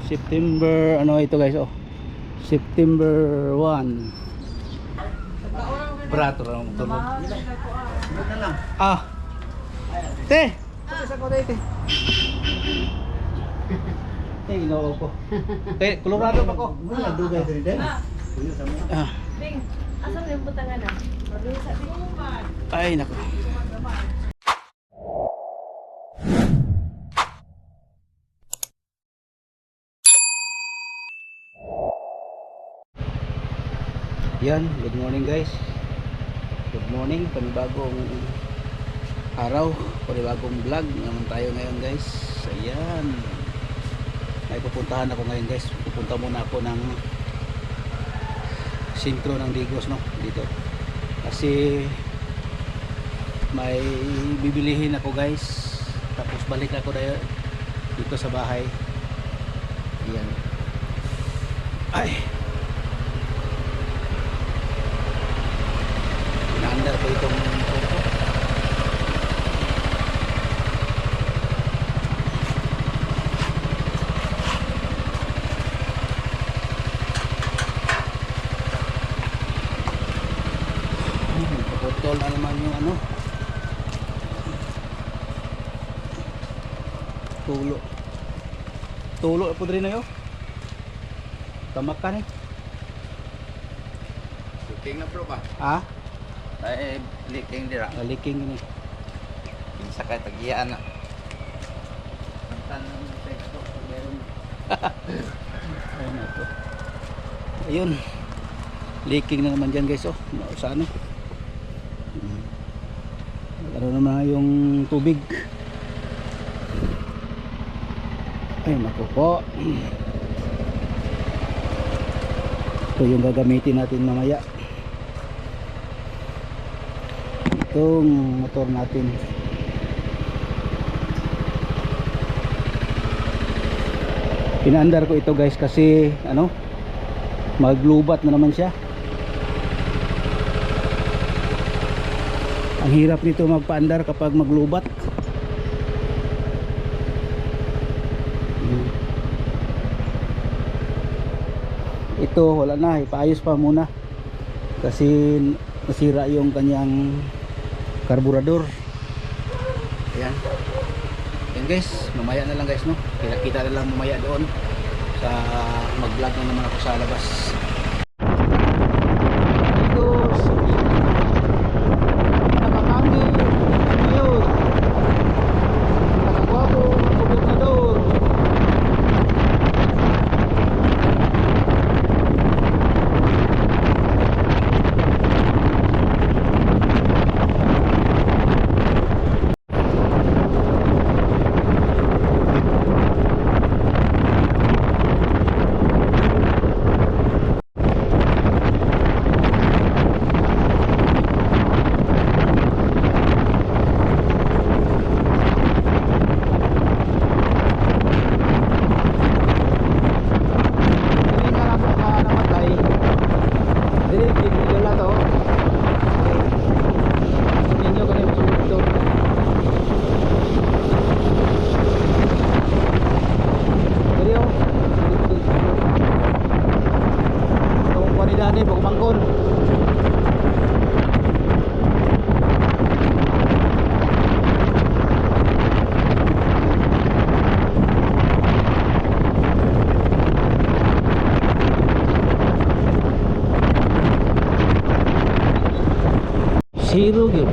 September, ano ito guys, oh. September 1. Barato lang motor mo. Ah. Te. Sa ko dito. Ino ko. Te, Colorado pa ko. Wala dugay diri. Ah. Ding, asa mo yung butangan na? Ay nako. Yan, good morning guys. Good morning, panibagong araw, panibagong vlog naman tayo ngayon guys. Ayan, may pupuntahan ako ngayon guys. Pupunta muna ako ng sentro ng Digos, no, dito kasi may bibilihin ako guys, tapos balik ako dito sa bahay. Ayan, ay naandar ko itong auto. Putol na naman yung ano, tulo po rin na yun, tamakan eh. Leaking na bro ba? Ah? Ay, leaking dira. Leaking ini. Bisa kay tagiyaan na. Pantan ng Facebook pag meron. Ayun na ito. Ayun. Leaking na naman dyan guys, oh. Sa ano? Ano naman yung tubig. Ay naku po. Ito yung gagamitin natin mamaya. Itong motor natin. Pinaandar ko ito guys kasi ano, maglubat na naman siya. Ang hirap nito magpaandar kapag maglubat. Ito wala na, ipaayos pa muna kasi nasira yung kanyang karburador. Ayan. Ayan guys, mamaya na lang guys, no? Kita na lang mamaya doon sa mag-vlog na naman ako sa labas. Zero gyud.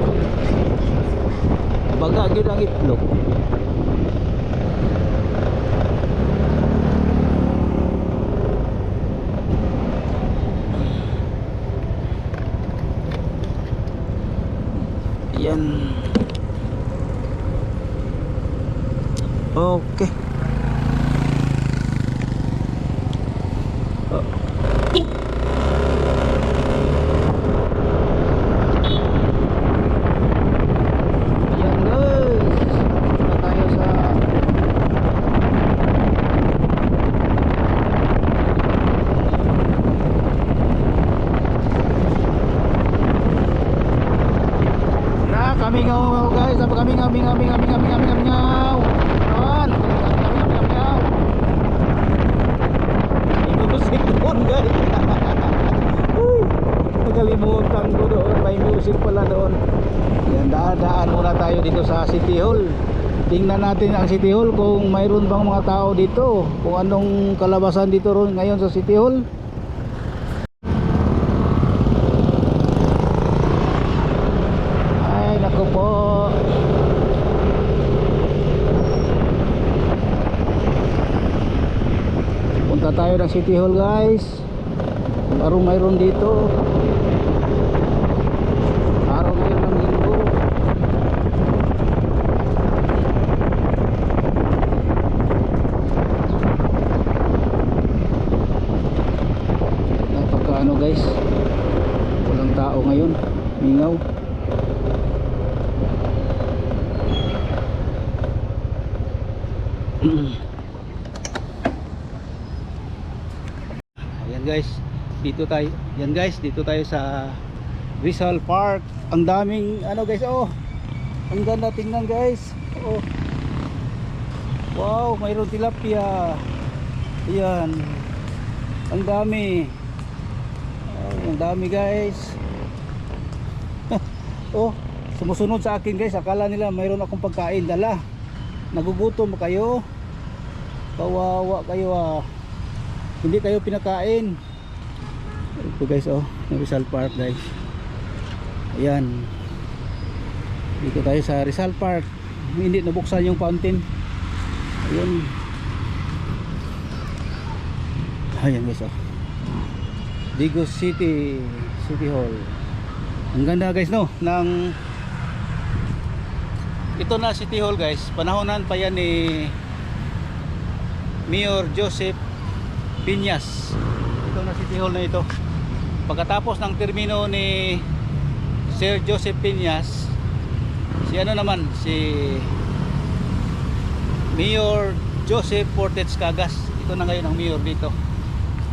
Baga gyud ang itlog. Yan. Okay. Kamingaw guys, apa kamingaw. Ayan, kamingaw. nakalimutan ko doon, may music pala doon. Yan, daan muna tayo dito sa City Hall. Tingnan natin ang City Hall kung mayroon bang mga tao dito, kung anong kalabasan dito ron ngayon sa City Hall. Ay naku po, punta tayo ng City Hall guys, kung anong mayroon dito. Araw ngayon ng linggo. Napakaano guys, walang tao ngayon, mingaw. Ayan guys, dito tayo. Yan guys, dito tayo sa Rizal Park. Ang daming ano guys, oh. Ang ganda tingnan guys. Oh. Wow, mayroon tilapia. Ayan. Ang dami. Ay, ang dami guys. Oh, sumusunod sa akin guys. Akala nila mayroon akong pagkain dala. Nagugutom kayo. Kawawa kayo ah. Hindi kayo pinakain. Ito guys, oh, Rizal Park guys. Ayan. Dito tayo sa Rizal Park. Hindi nabuksan yung fountain. Ayan. Ayan guys, oh. Digos City Hall. Ang ganda guys, no, ng ito na City Hall guys. Panahonan pa yan ni Mayor Joseph Piñas. Ito na City Hall na ito. Pagkatapos ng termino ni Sir Joseph Piñas, si ano naman, si Mayor Joseph Portes Cagas. Ito na ngayon ang mayor dito,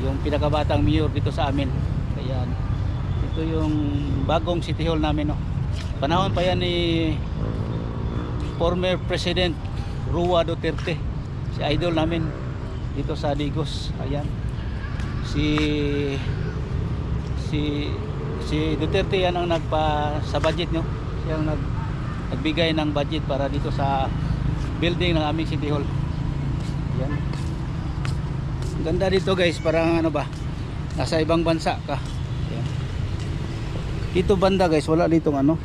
yung pinakabatang mayor dito sa amin. Ayan, ito yung bagong City Hall namin, no. Panahon pa yan ni former President Rua Duterte, si idol namin dito sa Digos. Ayan, si Duterte yan ang sa budget, no. Siya ang nagbigay ng budget para dito sa building ng aming City Hall. Ayan. Ang ganda dito guys, parang ano ba, nasa ibang bansa ka. Ayan. Dito banda guys, wala ditong ano.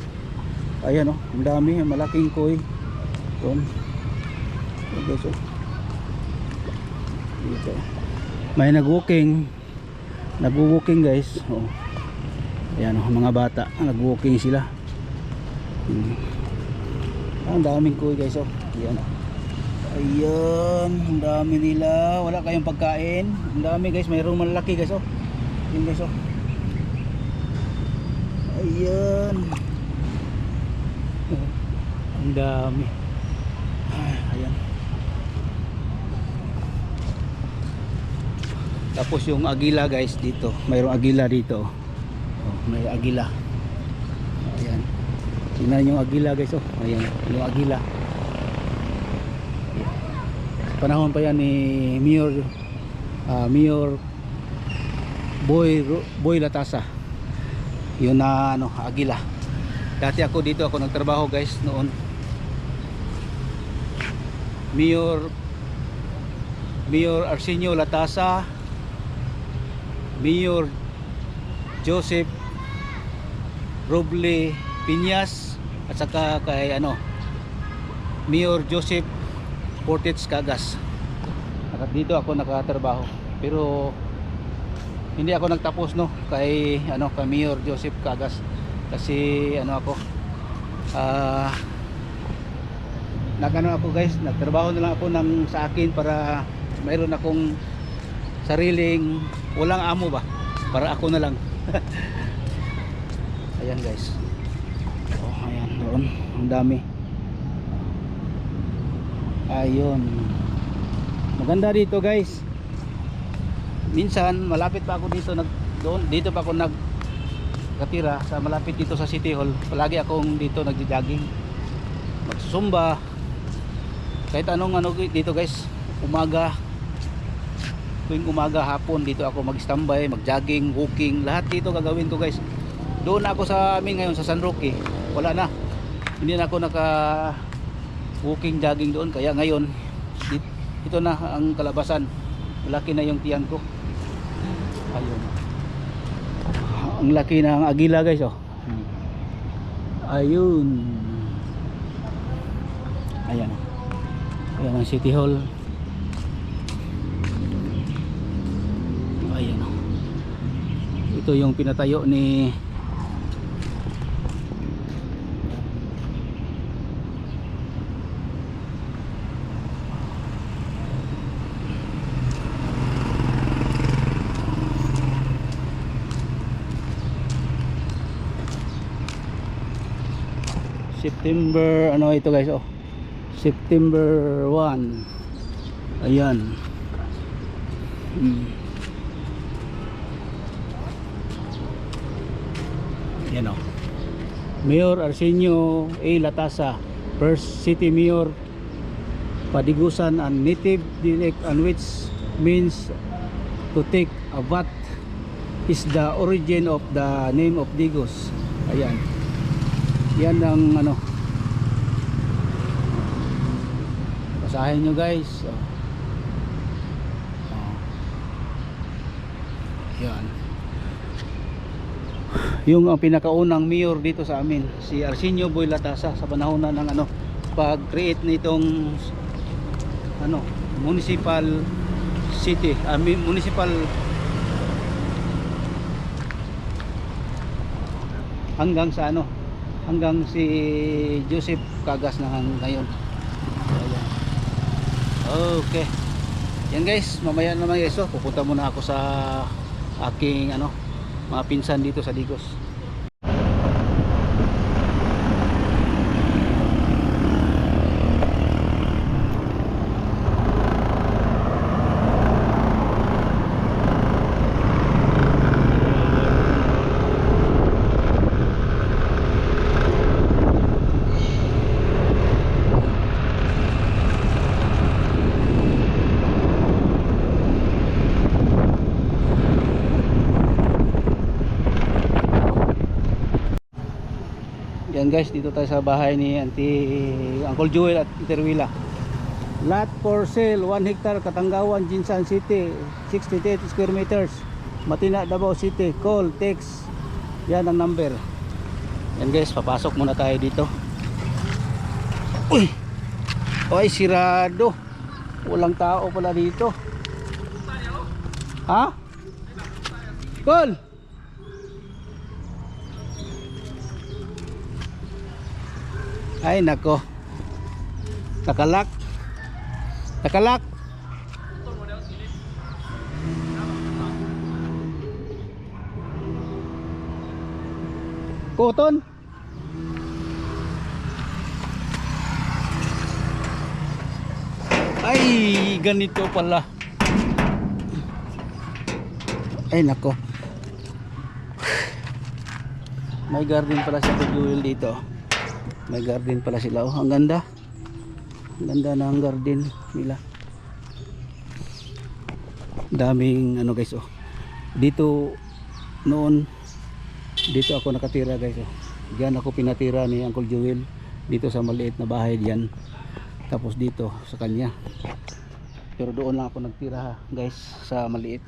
Ayan, oh, ang dami, malaking koy. Doon. Guys, oh. Dito. May nag-walking guys, oh. Ayan, oh, mga bata nag-walking sila. Ang daming koy guys, oh. Ayan, oh. Ayan, ang dami nila. Wala kayong pagkain. Ang dami guys, mayroong malaki guys, oh. Ayan guys, oh. Ayan, ang dami. Ayan. Tapos yung agila guys dito, mayroong agila dito. Oh, may agila. Ayan. Tingnan yung agila guys, oh. Ayan, yung agila. Panahon pa yan ni Mayor Boy Latasa. Yun na ano, agila. Dati ako dito ako nagtrabaho guys noon. Mayor Arsenio Latasa, Mayor Joseph Roble Piñas, at saka kay ano, Mayor Joseph Portes Cagas. Dito ako nakatrabaho. Pero hindi ako nagtapos, no, kay ano, kay Mayor Joseph Cagas, kasi ano ako nagano ako guys, nagtrabaho na lang ako sa akin para mayroon akong sariling, walang amo ba, para ako na lang. Ayan guys, oh, ayan doon, ang dami. Ayun, maganda dito guys. Minsan malapit pa ako dito, dito pa ako nagkatira sa malapit dito sa City Hall. Palagi akong dito nagjo-jogging, magsusumba, kahit anong ano dito guys. Umaga, tuwing umaga, hapon, dito ako mag-standby, mag-jogging, walking, lahat dito gagawin ko guys. Doon ako sa amin ngayon sa San Roque. Wala na. Hindi na ako naka walking jogging doon, kaya ngayon ito na ang kalabasan. Malaki na yung tiyan ko. Ayun. Ang laki ng agila guys oh. Ayun. Ayan. Ayan ang City Hall. Ayan oh. Ito yung pinatayo ni September, ano ito guys oh, September 1. Ayan. Ayan oh. Mayor Arsenio A. Latasa, first city mayor Padigusan, and native dialect and which means to take a bath is the origin of the name of Digos. Ayan. Yan ang ano. Basahin nyo guys. Yan. Yung ang pinakaunang mayor dito sa amin, si Arsenio Boy Latasa, sa panahon na ng ano, pag-create nitong ano, municipal city, municipal hanggang sa ano, hanggang si Joseph Cagas na ngayon. Ayan. Okay. Yan guys, mamaya naman guys, pupunta muna ako sa aking ano, mga pinsan dito sa Digos. Yan guys, dito tayo sa bahay ni Uncle Joel at Interwila. Lot for sale, 1 hectare, Katanggawan, Jinsan City, 68 square meters, Matina, Davao City. Call, text, yan ang number. Yan guys, papasok muna tayo dito. Uy! Oy, sirado. Walang tao pala dito. Ha? Call! Ay nako. Nakalak. Nakalak. Cotton. Ay, ganito pala. Ay nako. May garden pala sa Joel dito. May garden pala sila oh. Ang ganda. Ang ganda ng garden nila. Daming ano guys oh. Dito noon dito ako nakatira guys oh. Diyan ako pinatira ni Uncle Joel dito sa maliit na bahay diyan. Tapos dito sa kanya. Pero doon lang ako nagtira guys sa maliit.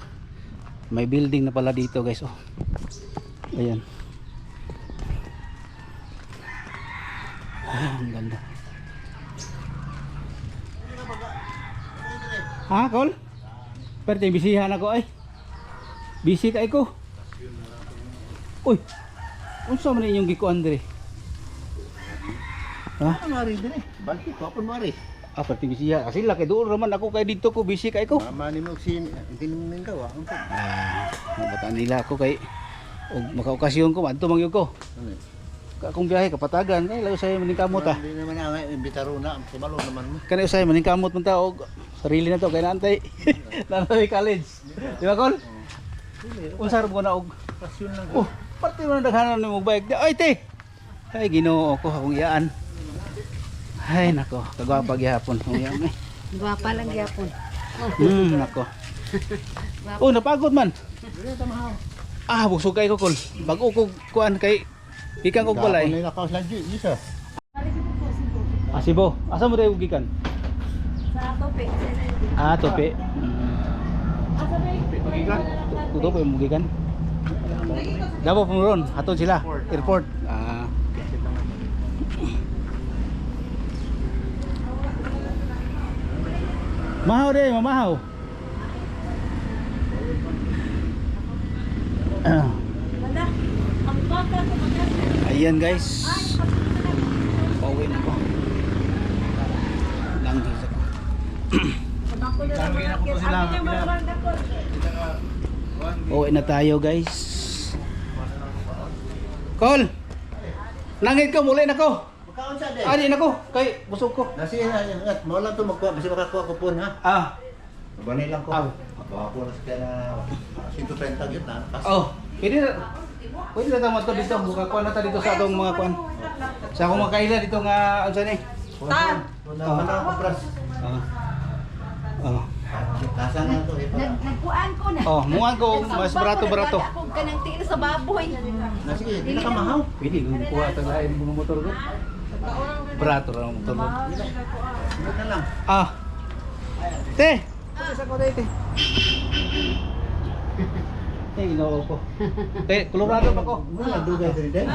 May building na pala dito guys oh. Ayan. Ang ganda. Ha, Col? Pwede bisihan ako ay. Bisi kay ko. Uy. Unsa man inyong gikuan dire? Ha? Mari din eh. Balik ko apon mari. Apa bisihan? Kasi laki doon raman ako kay dito ko bisi kay ko. Mama ni mo sin tinimin ka wa. Mabatan nila ako kay og makaokasyon ko adto mangyud ko. Akong biyahe kapatagan kay layo say maningkamot ah. Hindi naman ang imbitaro na sumalo naman mo. Kani usay maningkamot man ta og sarili na to kay naantay. Naantay college. Di ba Col? Unsar mo na og pasyon lang. Oh, parte mo na daghanan nimo bike. Ay te. Ay Ginoo ko akong iyaan. Ay nako, kagwapa gyapon akong iyaan eh. Guwapa lang yapon. Nako. Oh, napagod man. Ah, busog kay ko kol. Bago ko kuan kay gikan kog balay. Gapon nila kaos lang dyan, isa. Ah, Cebu. Asa mo tayo gikan? Sa tope. Ah, Tope. Asa ba yung Tuto pa mo gikan. Davao pa mo ron, hatod sila. Airport. Ah. Mahaw de, mamahaw. Wala. Ang baka ko maganda. Ayan guys. Pauwi na ko. Langgis ako. Ako na lang manakit. Ako niya maganda ko. Pauwi na tayo guys. Call. Nangit ko, muli na ko. Makaon sa din. Ari na ko, kay busog ko. Nasi na yan. Mo lang to magkuha. Basta makakuha ko po ha. Ah. Banay lang ko. Aw. Makakuha ko na sa kaya na 130 yun na. Oh, pwede na. Pwede na tama to dito. Buka kuha na ta dito sa atong mga kuan. Sa akong makaila dito nga unsa ni? Tan. Mana ko pras. Ah. Oh. Kasa na to. Nagkuan ko na. Oh, muan ko mas barato-barato. Ako kanang tira sa baboy. Nasi di na ka mahaw. Pwede kung kuha ta lain mga motor ko. Barato ra ang motor ko. Hindi na lang. Ah. Te. Sa ko dito. Eh, ginoo ko. Kay Colorado pa ko. Wala dugay sa din.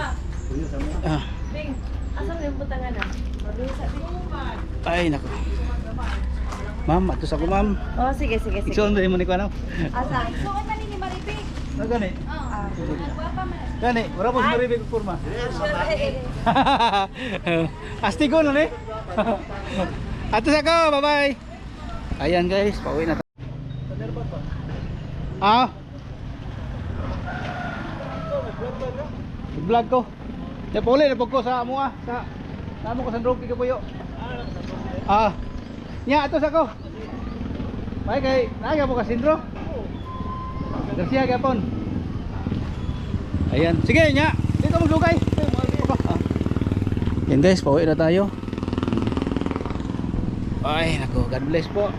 Kuya sa mo. Ah. Bing, asa ba yung butangan na? Marusa din. Ay, nako. Ma'am, atus ako ma'am. Oh, sige, sige, sige. Ikson dali mo ni kuano. Asa? Suot na ni Maripig. Na gani. Ah. Nagwapa man. Gani, wala po si Maribig og porma. Sure. Astigo na ni. Atus ako, bye-bye. Ayan guys, pauwi na tayo. Ah. Vlog ko. Ya pauli na ko sa amo sa amo ko sa drone ko puyo. Ah. Nya atus ako. Bye kay naga mo ka sindro. Garcia gapon. Ayan, sige nya. Dito mo lugay. Yan guys, pauwi na tayo. Ay, nako, God bless po.